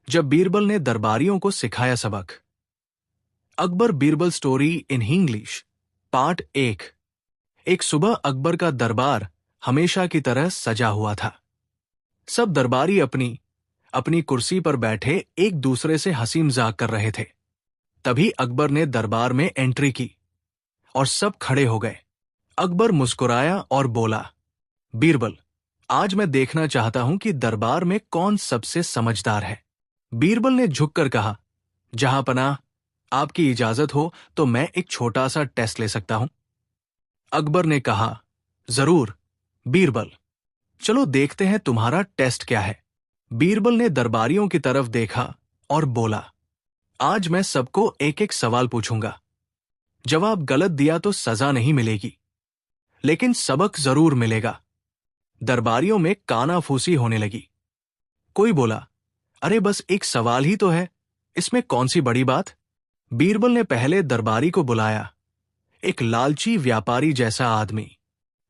जब बीरबल ने दरबारियों को सिखाया सबक। Akbar Birbal story in English part 1। एक सुबह अकबर का दरबार हमेशा की तरह सजा हुआ था। सब दरबारी अपनी अपनी कुर्सी पर बैठे एक दूसरे से हंसी मजाक कर रहे थे। तभी अकबर ने दरबार में एंट्री की और सब खड़े हो गए। अकबर मुस्कुराया और बोला, बीरबल, आज मैं देखना चाहता हूं कि दरबार में कौन सबसे समझदार है। बीरबल ने झुककर कहा, जहांपनाह, आपकी इजाजत हो तो मैं एक छोटा सा टेस्ट ले सकता हूं। अकबर ने कहा, जरूर बीरबल, चलो देखते हैं तुम्हारा टेस्ट क्या है। बीरबल ने दरबारियों की तरफ देखा और बोला, आज मैं सबको एक एक सवाल पूछूंगा। जवाब गलत दिया तो सजा नहीं मिलेगी, लेकिन सबक जरूर मिलेगा। दरबारियों में कानाफूसी होने लगी। कोई बोला, अरे बस एक सवाल ही तो है, इसमें कौन सी बड़ी बात। बीरबल ने पहले दरबारी को बुलाया, एक लालची व्यापारी जैसा आदमी।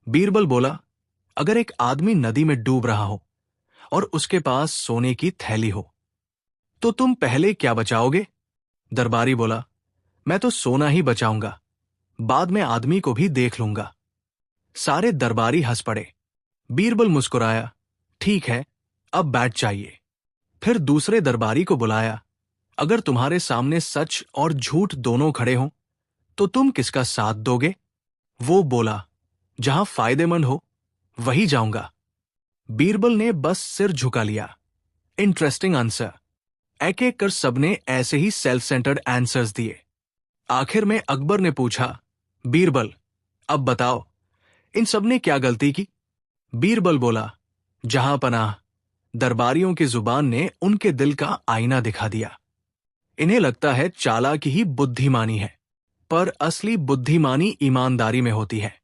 बीरबल बोला, अगर एक आदमी नदी में डूब रहा हो और उसके पास सोने की थैली हो, तो तुम पहले क्या बचाओगे। दरबारी बोला, मैं तो सोना ही बचाऊंगा, बाद में आदमी को भी देख लूंगा। सारे दरबारी हंस पड़े। बीरबल मुस्कुराया, ठीक है, अब बैठ जाइए। फिर दूसरे दरबारी को बुलाया, अगर तुम्हारे सामने सच और झूठ दोनों खड़े हों तो तुम किसका साथ दोगे। वो बोला, जहां फायदेमंद हो वही जाऊंगा। बीरबल ने बस सिर झुका लिया। Interesting answer. एक एक कर सबने ऐसे ही सेल्फ सेंटर्ड आंसर्स दिए। आखिर में अकबर ने पूछा, बीरबल, अब बताओ, इन सबने क्या गलती की। बीरबल बोला, जहांपनाह, दरबारियों की जुबान ने उनके दिल का आईना दिखा दिया। इन्हें लगता है चालाकी ही बुद्धिमानी है, पर असली बुद्धिमानी ईमानदारी में होती है।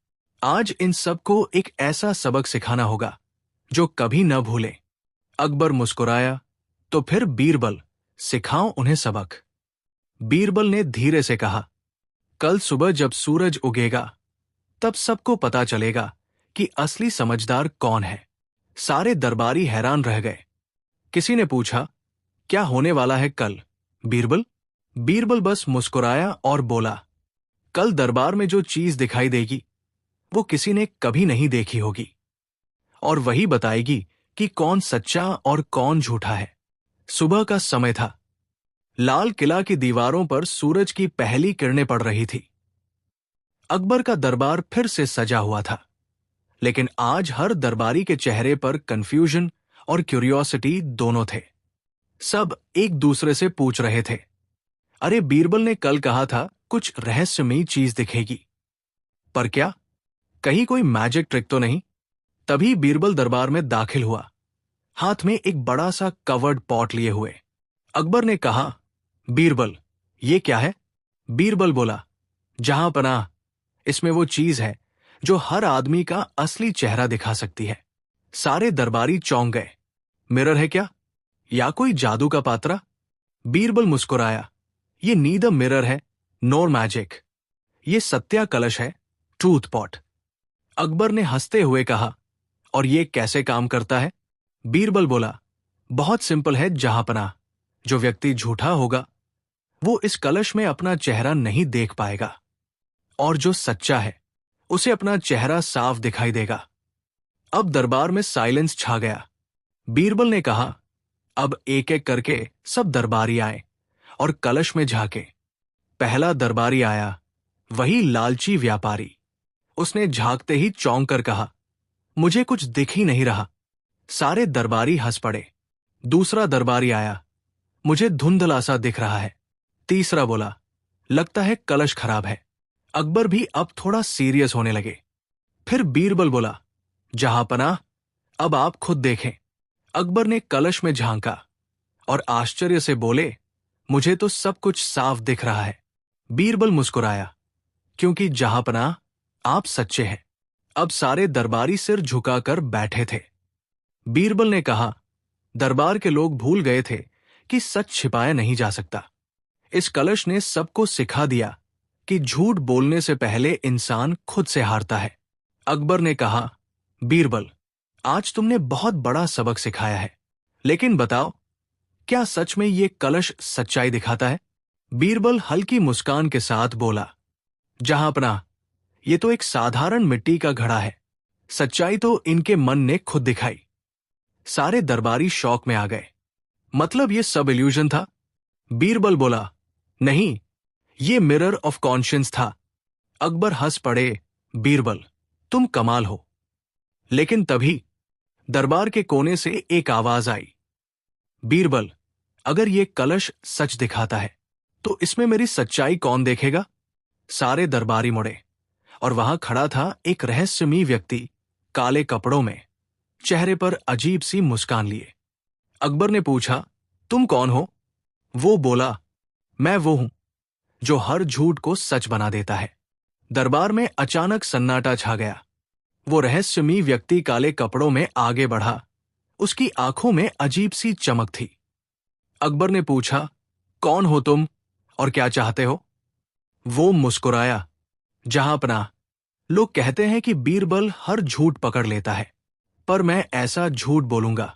आज इन सबको एक ऐसा सबक सिखाना होगा जो कभी न भूले। अकबर मुस्कुराया, तो फिर बीरबल, सिखाओ उन्हें सबक। बीरबल ने धीरे से कहा, कल सुबह जब सूरज उगेगा तब सबको पता चलेगा कि असली समझदार कौन है। सारे दरबारी हैरान रह गए। किसी ने पूछा, क्या होने वाला है कल, बीरबल। बीरबल बस मुस्कुराया और बोला, कल दरबार में जो चीज दिखाई देगी वो किसी ने कभी नहीं देखी होगी, और वही बताएगी कि कौन सच्चा और कौन झूठा है। सुबह का समय था। लाल किला की दीवारों पर सूरज की पहली किरणें पड़ रही थी। अकबर का दरबार फिर से सजा हुआ था, लेकिन आज हर दरबारी के चेहरे पर कंफ्यूजन और क्यूरियोसिटी दोनों थे। सब एक दूसरे से पूछ रहे थे, अरे बीरबल ने कल कहा था कुछ रहस्यमयी चीज दिखेगी, पर क्या, कहीं कोई मैजिक ट्रिक तो नहीं। तभी बीरबल दरबार में दाखिल हुआ, हाथ में एक बड़ा सा कवर्ड पॉट लिए हुए। अकबर ने कहा, बीरबल, ये क्या है। बीरबल बोला, जहांपनाह, इसमें वो चीज है जो हर आदमी का असली चेहरा दिखा सकती है। सारे दरबारी चौंक गए। मिरर है क्या, या कोई जादू का पात्रा। बीरबल मुस्कुराया, ये नीदर मिरर है नोर मैजिक, ये सत्या कलश है, ट्रूथ पॉट। अकबर ने हंसते हुए कहा, और ये कैसे काम करता है। बीरबल बोला, बहुत सिंपल है जहांपनाह, जो व्यक्ति झूठा होगा वो इस कलश में अपना चेहरा नहीं देख पाएगा, और जो सच्चा है उसे अपना चेहरा साफ दिखाई देगा। अब दरबार में साइलेंस छा गया। बीरबल ने कहा, अब एक एक करके सब दरबारी आए और कलश में झांके। पहला दरबारी आया, वही लालची व्यापारी। उसने झांकते ही चौंक कर कहा, मुझे कुछ दिख ही नहीं रहा। सारे दरबारी हंस पड़े। दूसरा दरबारी आया, मुझे धुंधला सा दिख रहा है। तीसरा बोला, लगता है कलश खराब है। अकबर भी अब थोड़ा सीरियस होने लगे। फिर बीरबल बोला, जहांपनाह, अब आप खुद देखें। अकबर ने कलश में झांका और आश्चर्य से बोले, मुझे तो सब कुछ साफ दिख रहा है। बीरबल मुस्कुराया, क्योंकि जहांपनाह, आप सच्चे हैं। अब सारे दरबारी सिर झुकाकर बैठे थे। बीरबल ने कहा, दरबार के लोग भूल गए थे कि सच छिपाया नहीं जा सकता। इस कलश ने सबको सिखा दिया कि झूठ बोलने से पहले इंसान खुद से हारता है। अकबर ने कहा, बीरबल, आज तुमने बहुत बड़ा सबक सिखाया है, लेकिन बताओ, क्या सच में ये कलश सच्चाई दिखाता है? बीरबल हल्की मुस्कान के साथ बोला, जहांपना, ये तो एक साधारण मिट्टी का घड़ा है। सच्चाई तो इनके मन ने खुद दिखाई। सारे दरबारी शौक में आ गए। मतलब ये सब इल्यूजन था? बीरबल बोला, नहीं, ये मिरर ऑफ कॉन्शियंस था। अकबर हंस पड़े, बीरबल, तुम कमाल हो। लेकिन तभी दरबार के कोने से एक आवाज आई, बीरबल, अगर ये कलश सच दिखाता है तो इसमें मेरी सच्चाई कौन देखेगा? सारे दरबारी मुड़े और वहां खड़ा था एक रहस्यमयी व्यक्ति, काले कपड़ों में, चेहरे पर अजीब सी मुस्कान लिए। अकबर ने पूछा, तुम कौन हो? वो बोला, मैं वो हूं जो हर झूठ को सच बना देता है। दरबार में अचानक सन्नाटा छा गया। वो रहस्यमयी व्यक्ति काले कपड़ों में आगे बढ़ा। उसकी आंखों में अजीब सी चमक थी। अकबर ने पूछा, कौन हो तुम और क्या चाहते हो? वो मुस्कुराया, जहांपना, लोग कहते हैं कि बीरबल हर झूठ पकड़ लेता है, पर मैं ऐसा झूठ बोलूंगा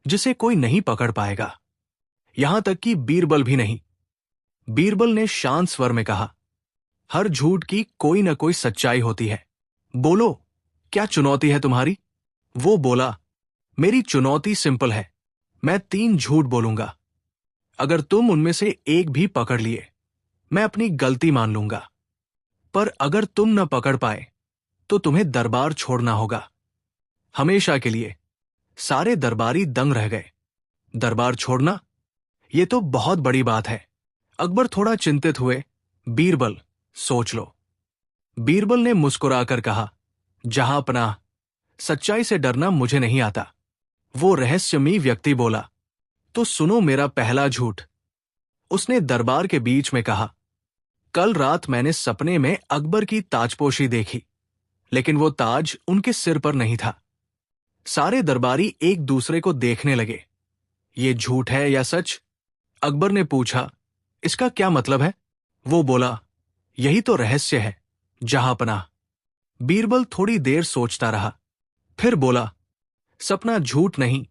जिसे कोई नहीं पकड़ पाएगा, यहां तक कि बीरबल भी नहीं। बीरबल ने शांत स्वर में कहा, हर झूठ की कोई न कोई सच्चाई होती है। बोलो, क्या चुनौती है तुम्हारी? वो बोला, मेरी चुनौती सिंपल है। मैं 3 झूठ बोलूंगा। अगर तुम उनमें से एक भी पकड़ लिए, मैं अपनी गलती मान लूंगा। पर अगर तुम न पकड़ पाए तो तुम्हें दरबार छोड़ना होगा, हमेशा के लिए। सारे दरबारी दंग रह गए। दरबार छोड़ना? ये तो बहुत बड़ी बात है। अकबर थोड़ा चिंतित हुए। बीरबल, सोच लो। बीरबल ने मुस्कुराकर कहा, जहांपनाह, सच्चाई से डरना मुझे नहीं आता। वो रहस्यमयी व्यक्ति बोला, तो सुनो मेरा पहला झूठ। उसने दरबार के बीच में कहा, कल रात मैंने सपने में अकबर की ताजपोशी देखी, लेकिन वो ताज उनके सिर पर नहीं था। सारे दरबारी एक दूसरे को देखने लगे। ये झूठ है या सच? अकबर ने पूछा, इसका क्या मतलब है? वो बोला, यही तो रहस्य है, जहांपनाह। बीरबल थोड़ी देर सोचता रहा, फिर बोला, सपना झूठ नहीं,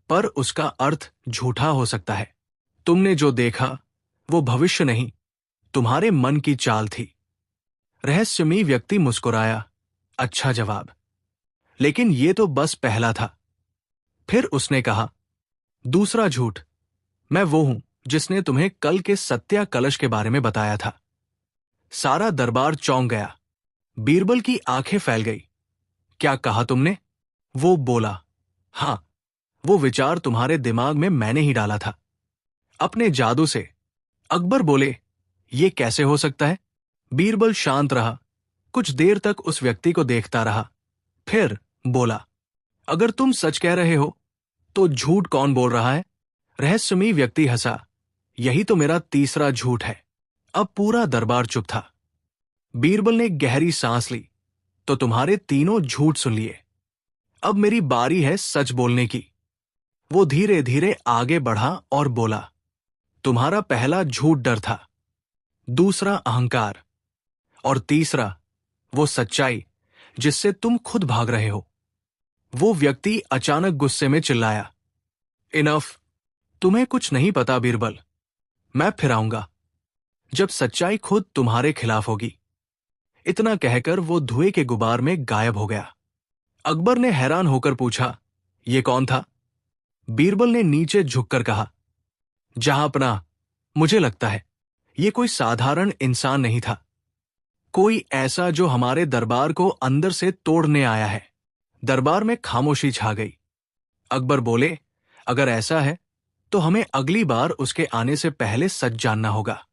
पर उसका अर्थ झूठा हो सकता है। तुमने जो देखा वो भविष्य नहीं, तुम्हारे मन की चाल थी। रहस्यमयी व्यक्ति मुस्कुराया, अच्छा जवाब, लेकिन ये तो बस पहला था। फिर उसने कहा, दूसरा झूठ, मैं वो हूं जिसने तुम्हें कल के सत्या कलश के बारे में बताया था। सारा दरबार चौंक गया। बीरबल की आंखें फैल गई। क्या कहा तुमने? वो बोला, हां, वो विचार तुम्हारे दिमाग में मैंने ही डाला था, अपने जादू से। अकबर बोले, ये कैसे हो सकता है? बीरबल शांत रहा, कुछ देर तक उस व्यक्ति को देखता रहा, फिर बोला, अगर तुम सच कह रहे हो तो झूठ कौन बोल रहा है? रहस्यमयी व्यक्ति हंसा, यही तो मेरा तीसरा झूठ है। अब पूरा दरबार चुप था। बीरबल ने गहरी सांस ली, तो तुम्हारे तीनों झूठ सुन लिए। अब मेरी बारी है सच बोलने की। वो धीरे धीरे आगे बढ़ा और बोला, तुम्हारा पहला झूठ डर था, दूसरा अहंकार, और तीसरा वो सच्चाई जिससे तुम खुद भाग रहे हो। वो व्यक्ति अचानक गुस्से में चिल्लाया, इनफ, तुम्हें कुछ नहीं पता बीरबल। मैं फिर आऊंगा जब सच्चाई खुद तुम्हारे खिलाफ होगी। इतना कहकर वो धुएं के गुबार में गायब हो गया। अकबर ने हैरान होकर पूछा, ये कौन था? बीरबल ने नीचे झुककर कहा, जहांपनाह, मुझे लगता है ये कोई साधारण इंसान नहीं था, कोई ऐसा जो हमारे दरबार को अंदर से तोड़ने आया है। दरबार में खामोशी छा गई। अकबर बोले, अगर ऐसा है तो हमें अगली बार उसके आने से पहले सच जानना होगा।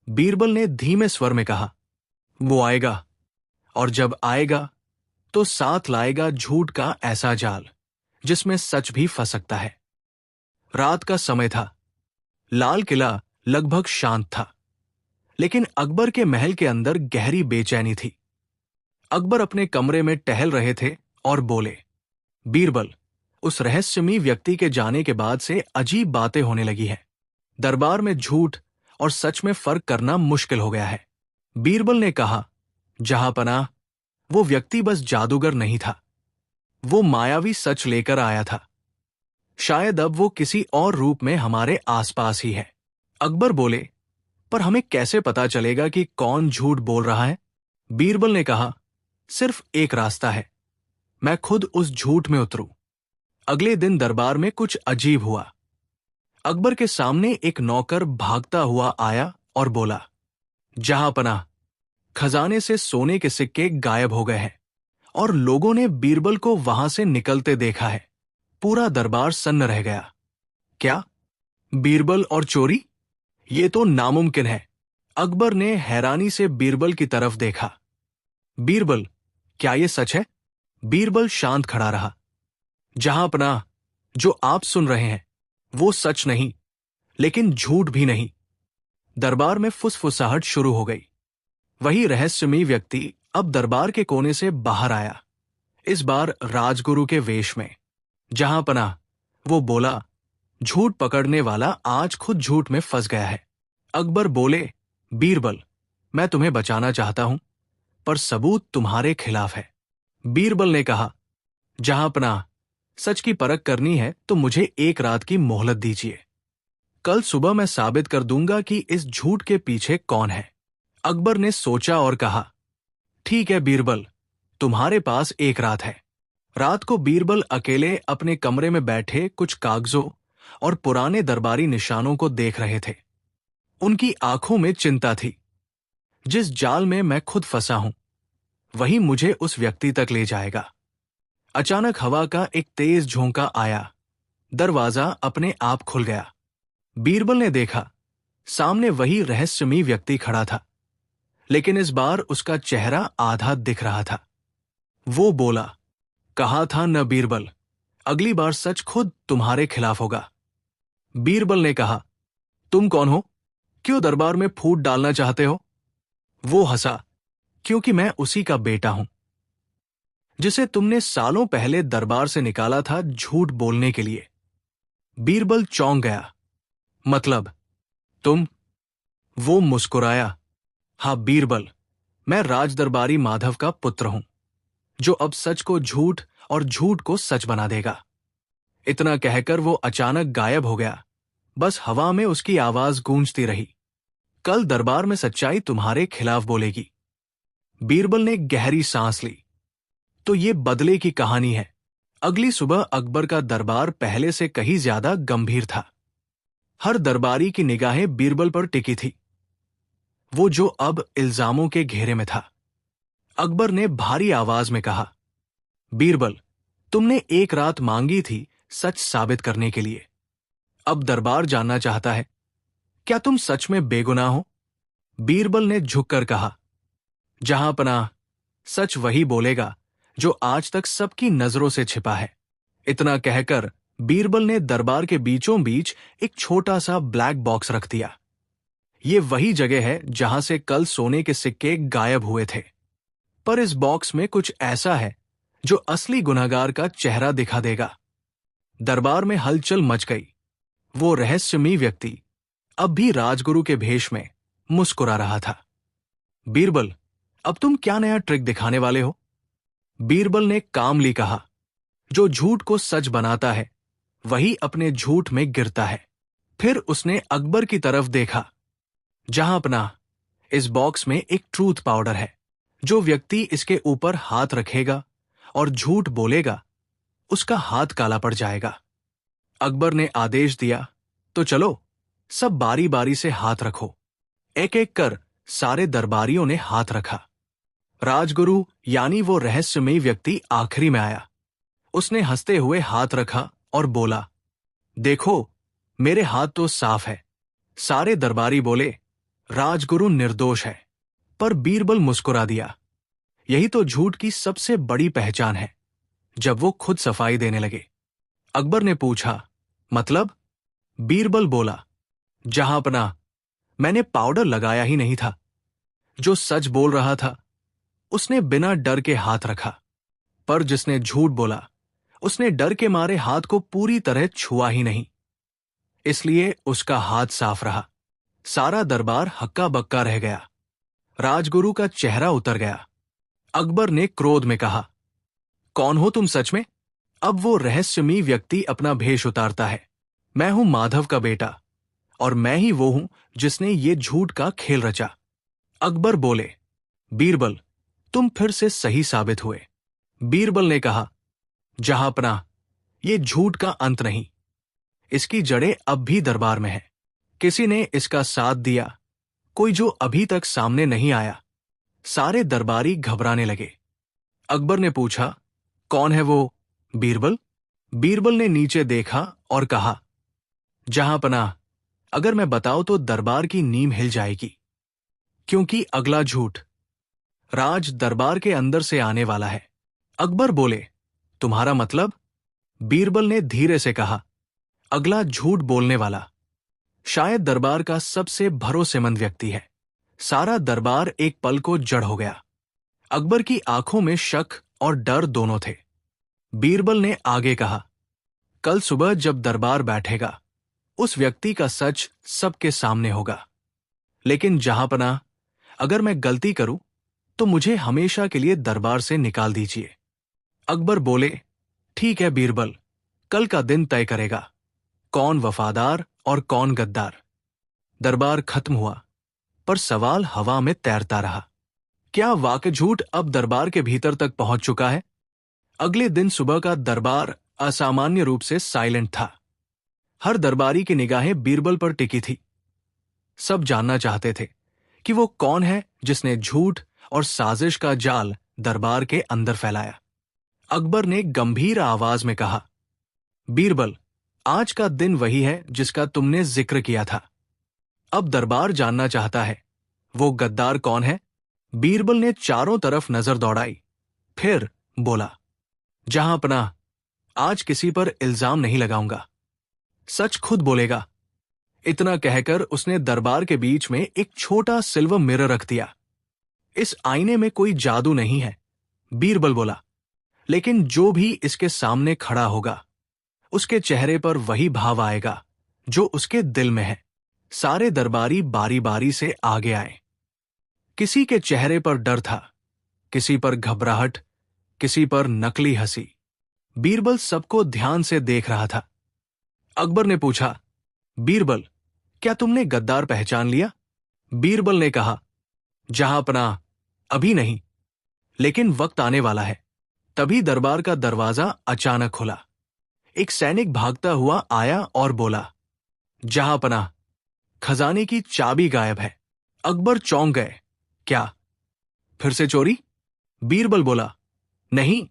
बीरबल ने धीमे स्वर में कहा, वो आएगा, और जब आएगा तो साथ लाएगा झूठ का ऐसा जाल जिसमें सच भी फंस सकता है। रात का समय था। लाल किला लगभग शांत था, लेकिन अकबर के महल के अंदर गहरी बेचैनी थी। अकबर अपने कमरे में टहल रहे थे और बोले, बीरबल, उस रहस्यमयी व्यक्ति के जाने के बाद से अजीब बातें होने लगी हैं। दरबार में झूठ और सच में फर्क करना मुश्किल हो गया है। बीरबल ने कहा, जहांपनाह, वो व्यक्ति बस जादूगर नहीं था, वो मायावी सच लेकर आया था। शायद अब वो किसी और रूप में हमारे आसपास ही है। अकबर बोले, पर हमें कैसे पता चलेगा कि कौन झूठ बोल रहा है? बीरबल ने कहा, सिर्फ एक रास्ता है, मैं खुद उस झूठ में उतरूं। अगले दिन दरबार में कुछ अजीब हुआ। अकबर के सामने एक नौकर भागता हुआ आया और बोला, जहांपनाह, खजाने से सोने के सिक्के गायब हो गए हैं और लोगों ने बीरबल को वहां से निकलते देखा है। पूरा दरबार सन्न रह गया। क्या? बीरबल और चोरी? ये तो नामुमकिन है। अकबर ने हैरानी से बीरबल की तरफ देखा। बीरबल, क्या ये सच है? बीरबल शांत खड़ा रहा। जहांपनाह, जो आप सुन रहे हैं वो सच नहीं, लेकिन झूठ भी नहीं। दरबार में फुसफुसाहट शुरू हो गई। वही रहस्यमयी व्यक्ति अब दरबार के कोने से बाहर आया, इस बार राजगुरु के वेश में। जहांपनाह, वो बोला, झूठ पकड़ने वाला आज खुद झूठ में फंस गया है। अकबर बोले, बीरबल, मैं तुम्हें बचाना चाहता हूं, पर सबूत तुम्हारे खिलाफ है। बीरबल ने कहा, जहांपनाह, सच की परख करनी है तो मुझे एक रात की मोहलत दीजिए। कल सुबह मैं साबित कर दूंगा कि इस झूठ के पीछे कौन है। अकबर ने सोचा और कहा, ठीक है बीरबल, तुम्हारे पास एक रात है। रात को बीरबल अकेले अपने कमरे में बैठे कुछ कागजों और पुराने दरबारी निशानों को देख रहे थे। उनकी आंखों में चिंता थी। जिस जाल में मैं खुद फंसा हूं, वही मुझे उस व्यक्ति तक ले जाएगा। अचानक हवा का एक तेज झोंका आया। दरवाजा अपने आप खुल गया। बीरबल ने देखा, सामने वही रहस्यमयी व्यक्ति खड़ा था, लेकिन इस बार उसका चेहरा आधा दिख रहा था। वो बोला, कहा था न बीरबल, अगली बार सच खुद तुम्हारे खिलाफ होगा। बीरबल ने कहा, तुम कौन हो? क्यों दरबार में फूट डालना चाहते हो? वो हंसा, क्योंकि मैं उसी का बेटा हूं, जिसे तुमने सालों पहले दरबार से निकाला था झूठ बोलने के लिए। बीरबल चौंक गया। मतलब, तुम? वो मुस्कुराया, हाँ बीरबल, मैं राजदरबारी माधव का पुत्र हूं, जो अब सच को झूठ और झूठ को सच बना देगा। इतना कहकर वो अचानक गायब हो गया। बस हवा में उसकी आवाज गूंजती रही, कल दरबार में सच्चाई तुम्हारे खिलाफ बोलेगी। बीरबल ने गहरी सांस ली। तो ये बदले की कहानी है। अगली सुबह अकबर का दरबार पहले से कहीं ज्यादा गंभीर था। हर दरबारी की निगाहें बीरबल पर टिकी थी, वो जो अब इल्जामों के घेरे में था। अकबर ने भारी आवाज में कहा, बीरबल, तुमने एक रात मांगी थी सच साबित करने के लिए। अब दरबार जानना चाहता है, क्या तुम सच में बेगुनाह हो? बीरबल ने झुककर कहा, जहांपनाह, सच वही बोलेगा जो आज तक सबकी नजरों से छिपा है। इतना कहकर बीरबल ने दरबार के बीचों बीच एक छोटा सा ब्लैक बॉक्स रख दिया। ये वही जगह है जहां से कल सोने के सिक्के गायब हुए थे। पर इस बॉक्स में कुछ ऐसा है जो असली गुनहगार का चेहरा दिखा देगा। दरबार में हलचल मच गई। वो रहस्यमयी व्यक्ति अब भी राजगुरु के भेष में मुस्कुरा रहा था। बीरबल, अब तुम क्या नया ट्रिक दिखाने वाले हो? बीरबल ने कामली कहा, जो झूठ को सच बनाता है वही अपने झूठ में गिरता है। फिर उसने अकबर की तरफ देखा। जहांपनाह, इस बॉक्स में एक ट्रूथ पाउडर है। जो व्यक्ति इसके ऊपर हाथ रखेगा और झूठ बोलेगा, उसका हाथ काला पड़ जाएगा। अकबर ने आदेश दिया, तो चलो सब बारी बारी से हाथ रखो। एक एक कर सारे दरबारियों ने हाथ रखा। राजगुरु यानी वो रहस्यमयी व्यक्ति आखिरी में आया। उसने हंसते हुए हाथ रखा और बोला, देखो, मेरे हाथ तो साफ है। सारे दरबारी बोले, राजगुरु निर्दोष है। पर बीरबल मुस्कुरा दिया। यही तो झूठ की सबसे बड़ी पहचान है, जब वो खुद सफाई देने लगे। अकबर ने पूछा, मतलब? बीरबल बोला, जहांपनाह, मैंने पाउडर लगाया ही नहीं था। जो सच बोल रहा था उसने बिना डर के हाथ रखा, पर जिसने झूठ बोला उसने डर के मारे हाथ को पूरी तरह छुआ ही नहीं, इसलिए उसका हाथ साफ रहा। सारा दरबार हक्का बक्का रह गया। राजगुरु का चेहरा उतर गया। अकबर ने क्रोध में कहा, कौन हो तुम सच में? अब वो रहस्यमयी व्यक्ति अपना भेष उतारता है। मैं हूं माधव का बेटा, और मैं ही वो हूं जिसने ये झूठ का खेल रचा। अकबर बोले, बीरबल, तुम फिर से सही साबित हुए। बीरबल ने कहा, जहांपनाह, ये झूठ का अंत नहीं। इसकी जड़ें अब भी दरबार में है। किसी ने इसका साथ दिया, कोई जो अभी तक सामने नहीं आया। सारे दरबारी घबराने लगे। अकबर ने पूछा, कौन है वो? बीरबल? बीरबल ने नीचे देखा और कहा, जहांपनाह, अगर मैं बताऊं तो दरबार की नींव हिल जाएगी, क्योंकि अगला झूठ राज दरबार के अंदर से आने वाला है। अकबर बोले, तुम्हारा मतलब? बीरबल ने धीरे से कहा, अगला झूठ बोलने वाला शायद दरबार का सबसे भरोसेमंद व्यक्ति है। सारा दरबार एक पल को जड़ हो गया। अकबर की आंखों में शक और डर दोनों थे। बीरबल ने आगे कहा, कल सुबह जब दरबार बैठेगा, उस व्यक्ति का सच सबके सामने होगा। लेकिन जहांपनाह, अगर मैं गलती करूं तो मुझे हमेशा के लिए दरबार से निकाल दीजिए। अकबर बोले, ठीक है बीरबल, कल का दिन तय करेगा कौन वफादार और कौन गद्दार। दरबार खत्म हुआ, पर सवाल हवा में तैरता रहा। क्या वाकई झूठ अब दरबार के भीतर तक पहुंच चुका है? अगले दिन सुबह का दरबार असामान्य रूप से साइलेंट था। हर दरबारी की निगाहें बीरबल पर टिकी थी। सब जानना चाहते थे कि वो कौन है जिसने झूठ और साजिश का जाल दरबार के अंदर फैलाया। अकबर ने गंभीर आवाज में कहा, बीरबल, आज का दिन वही है जिसका तुमने जिक्र किया था। अब दरबार जानना चाहता है, वो गद्दार कौन है? बीरबल ने चारों तरफ नजर दौड़ाई, फिर बोला, जहांपनाह, आज किसी पर इल्जाम नहीं लगाऊंगा, सच खुद बोलेगा। इतना कहकर उसने दरबार के बीच में एक छोटा सिल्वर मिरर रख दिया। इस आईने में कोई जादू नहीं है, बीरबल बोला, लेकिन जो भी इसके सामने खड़ा होगा, उसके चेहरे पर वही भाव आएगा जो उसके दिल में है। सारे दरबारी बारी बारी से आगे आए। किसी के चेहरे पर डर था, किसी पर घबराहट, किसी पर नकली हंसी। बीरबल सबको ध्यान से देख रहा था। अकबर ने पूछा, बीरबल, क्या तुमने गद्दार पहचान लिया? बीरबल ने कहा, जहांपनाह, अभी नहीं, लेकिन वक्त आने वाला है। तभी दरबार का दरवाजा अचानक खुला। एक सैनिक भागता हुआ आया और बोला, जहांपनाह, खजाने की चाबी गायब है। अकबर चौंक गए। क्या फिर से चोरी? बीरबल बोला, नहीं,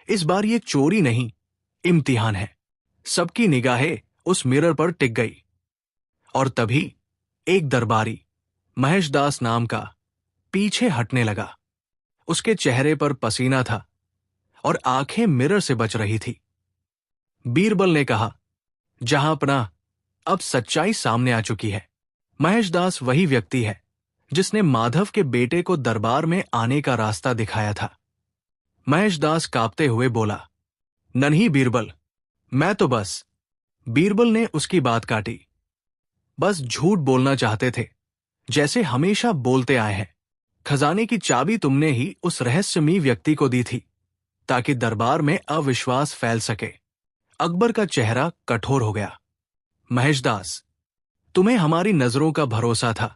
इस बार ये चोरी नहीं, इम्तिहान है। सबकी निगाहें उस मिरर पर टिक गई। और तभी एक दरबारी, महेशदास नाम का, पीछे हटने लगा। उसके चेहरे पर पसीना था और आंखें मिरर से बच रही थी। बीरबल ने कहा, जहांपनाह, अब सच्चाई सामने आ चुकी है। महेशदास वही व्यक्ति है जिसने माधव के बेटे को दरबार में आने का रास्ता दिखाया था। महेशदास कांपते हुए बोला, नहीं बीरबल, मैं तो बस। बीरबल ने उसकी बात काटी, बस झूठ बोलना चाहते थे, जैसे हमेशा बोलते आए हैं। खजाने की चाबी तुमने ही उस रहस्यमयी व्यक्ति को दी थी, ताकि दरबार में अविश्वास फैल सके। अकबर का चेहरा कठोर हो गया। महेशदास, तुम्हें हमारी नजरों का भरोसा था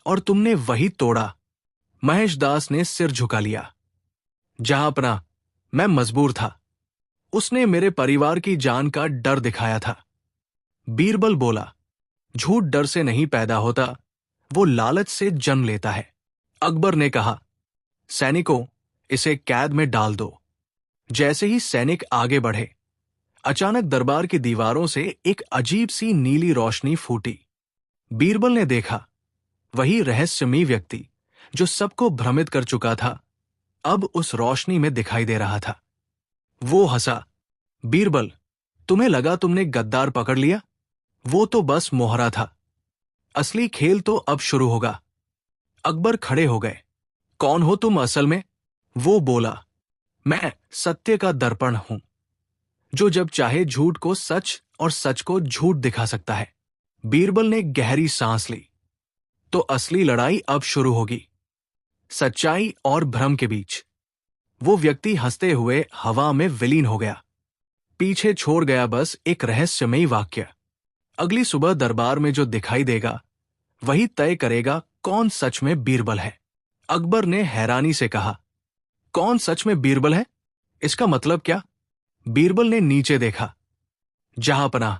और तुमने वही तोड़ा। महेशदास ने सिर झुका लिया। जहांपनाह, मैं मजबूर था। उसने मेरे परिवार की जान का डर दिखाया था। बीरबल बोला, झूठ डर से नहीं पैदा होता, वो लालच से जन्म लेता है। अकबर ने कहा, सैनिकों, इसे कैद में डाल दो। जैसे ही सैनिक आगे बढ़े, अचानक दरबार की दीवारों से एक अजीब सी नीली रोशनी फूटी। बीरबल ने देखा, वही रहस्यमयी व्यक्ति जो सबको भ्रमित कर चुका था, अब उस रोशनी में दिखाई दे रहा था। वो हंसा, बीरबल, तुम्हें लगा तुमने गद्दार पकड़ लिया? वो तो बस मोहरा था। असली खेल तो अब शुरू होगा। अकबर खड़े हो गए। कौन हो तुम असल में? वो बोला, मैं सत्य का दर्पण हूं, जो जब चाहे झूठ को सच और सच को झूठ दिखा सकता है। बीरबल ने गहरी सांस ली। तो असली लड़ाई अब शुरू होगी, सच्चाई और भ्रम के बीच। वो व्यक्ति हंसते हुए हवा में विलीन हो गया। पीछे छोड़ गया बस एक रहस्यमयी वाक्य। अगली सुबह दरबार में जो दिखाई देगा वही तय करेगा कौन सच में बीरबल है। अकबर ने हैरानी से कहा, कौन सच में बीरबल है? इसका मतलब क्या? बीरबल ने नीचे देखा। जहांपनाह,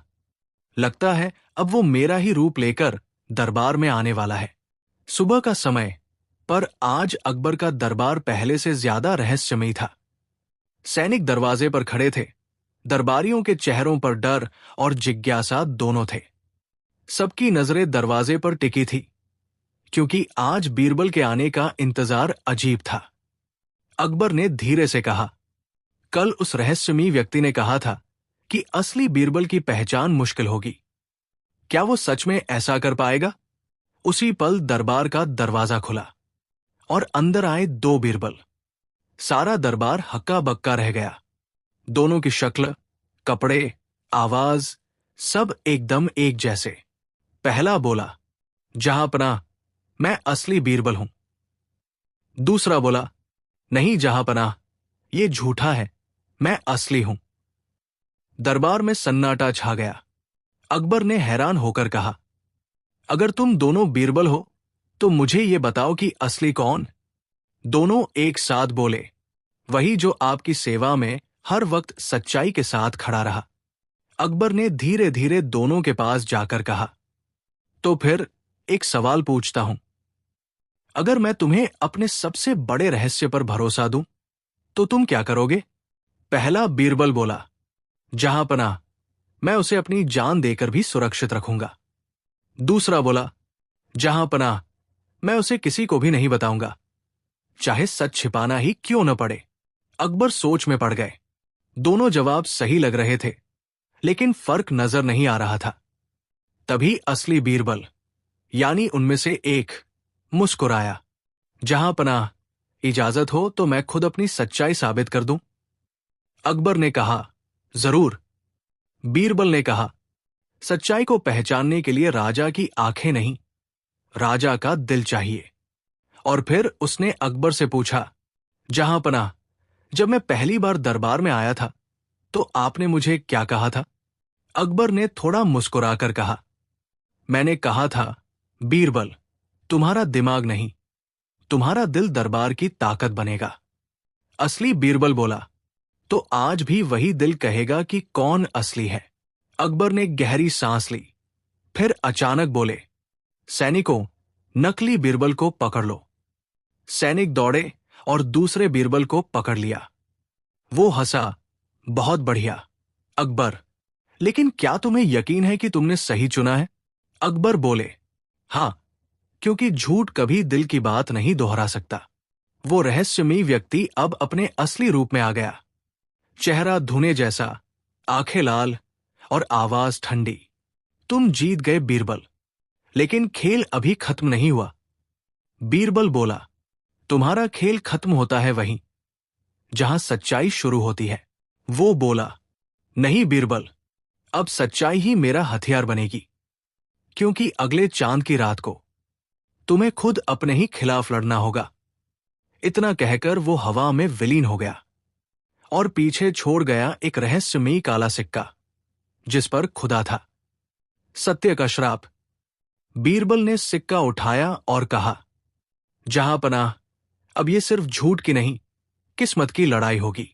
लगता है अब वो मेरा ही रूप लेकर दरबार में आने वाला है। सुबह का समय, पर आज अकबर का दरबार पहले से ज्यादा रहस्यमयी था। सैनिक दरवाजे पर खड़े थे। दरबारियों के चेहरों पर डर और जिज्ञासा दोनों थे। सबकी नजरें दरवाजे पर टिकी थी, क्योंकि आज बीरबल के आने का इंतजार अजीब था। अकबर ने धीरे से कहा, कल उस रहस्यमयी व्यक्ति ने कहा था कि असली बीरबल की पहचान मुश्किल होगी। क्या वो सच में ऐसा कर पाएगा? उसी पल दरबार का दरवाजा खुला और अंदर आए दो बीरबल। सारा दरबार हक्का बक्का रह गया। दोनों की शक्ल, कपड़े, आवाज सब एकदम एक जैसे। पहला बोला, जहांपनाह, मैं असली बीरबल हूं। दूसरा बोला, नहीं जहांपनाह, ये झूठा है, मैं असली हूं। दरबार में सन्नाटा छा गया। अकबर ने हैरान होकर कहा, अगर तुम दोनों बीरबल हो तो मुझे ये बताओ कि असली कौन? दोनों एक साथ बोले, वही जो आपकी सेवा में हर वक्त सच्चाई के साथ खड़ा रहा। अकबर ने धीरे धीरे दोनों के पास जाकर कहा, तो फिर एक सवाल पूछता हूं। अगर मैं तुम्हें अपने सबसे बड़े रहस्य पर भरोसा दूं, तो तुम क्या करोगे? पहला बीरबल बोला, जहांपनाह, मैं उसे अपनी जान देकर भी सुरक्षित रखूंगा। दूसरा बोला, जहांपनाह, मैं उसे किसी को भी नहीं बताऊंगा, चाहे सच छिपाना ही क्यों न पड़े। अकबर सोच में पड़ गए। दोनों जवाब सही लग रहे थे, लेकिन फर्क नजर नहीं आ रहा था। तभी असली बीरबल, यानी उनमें से एक, मुस्कुराया। जहांपनाह, इजाजत हो तो मैं खुद अपनी सच्चाई साबित कर दूं? अकबर ने कहा, जरूर। बीरबल ने कहा, सच्चाई को पहचानने के लिए राजा की आंखें नहीं, राजा का दिल चाहिए। और फिर उसने अकबर से पूछा, जहांपनाह, जब मैं पहली बार दरबार में आया था तो आपने मुझे क्या कहा था? अकबर ने थोड़ा मुस्कुराकर कहा, मैंने कहा था, बीरबल, तुम्हारा दिमाग नहीं, तुम्हारा दिल दरबार की ताकत बनेगा। असली बीरबल बोला, तो आज भी वही दिल कहेगा कि कौन असली है। अकबर ने गहरी सांस ली, फिर अचानक बोले, सैनिकों, नकली बीरबल को पकड़ लो। सैनिक दौड़े और दूसरे बीरबल को पकड़ लिया। वो हंसा, बहुत बढ़िया अकबर, लेकिन क्या तुम्हें यकीन है कि तुमने सही चुना है? अकबर बोले, हां, क्योंकि झूठ कभी दिल की बात नहीं दोहरा सकता। वो रहस्यमयी व्यक्ति अब अपने असली रूप में आ गया। चेहरा धुने जैसा, आंखें लाल और आवाज ठंडी। तुम जीत गए बीरबल, लेकिन खेल अभी खत्म नहीं हुआ। बीरबल बोला, तुम्हारा खेल खत्म होता है वहीं जहां सच्चाई शुरू होती है। वो बोला, नहीं बीरबल, अब सच्चाई ही मेरा हथियार बनेगी, क्योंकि अगले चांद की रात को तुम्हें खुद अपने ही खिलाफ लड़ना होगा। इतना कहकर वो हवा में विलीन हो गया और पीछे छोड़ गया एक रहस्यमयी काला सिक्का, जिस पर खुदा था, सत्य का श्राप। बीरबल ने सिक्का उठाया और कहा, जहांपनाह, अब ये सिर्फ झूठ की नहीं, किस्मत की लड़ाई होगी।